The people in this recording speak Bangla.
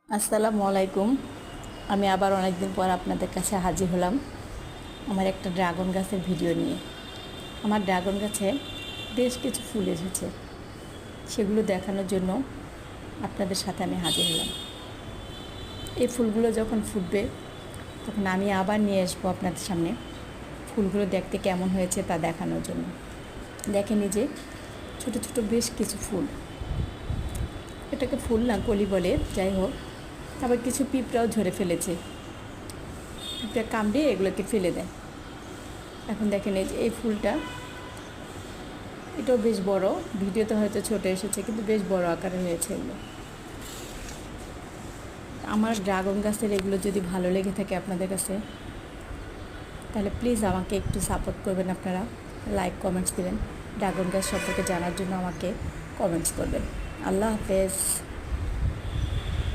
আসসালামু আলাইকুম। আমি আবার অনেক দিন পর আপনাদের কাছে হাজির হলাম আমার একটা ড্রাগন গাছের ভিডিও নিয়ে। আমার ড্রাগন গাছে বেশ কিছু ফুল এসেছে, সেগুলো দেখানোর জন্য আপনাদের সাথে আমি হাজির হলাম। এই ফুলগুলো যখন ফুটবে তখন আমি আবার নিয়ে আসবো আপনাদের সামনে ফুলগুলো দেখতে কেমন হয়েছে তা দেখানোর জন্য। দেখেন এই যে ছোটো ছোটো বেশ কিছু ফুল, এটাকে ফুল না কলি বলে, যাই হোক। আবার কিছু পিঁপড়াও ঝরে ফেলেছে, পিঁপড়া কামড়ে এগুলোকে ফেলে দেয়। এখন দেখেন এই যে এই ফুলটা, এটাও বেশ বড়, ভিডিওতে হয়তো ছোট এসেছে কিন্তু বেশ বড় আকারে হয়েছে এগুলো। আমার ড্রাগন গাছের এগুলো যদি ভালো লেগে থাকে আপনাদের কাছে, তাহলে প্লিজ আমাকে একটু সাপোর্ট করবেন। আপনারা লাইক কমেন্টস দেবেন, ড্রাগন গাছ সম্পর্কে জানার জন্য আমাকে কমেন্টস করবেন। আল্লাহ হাফেজ।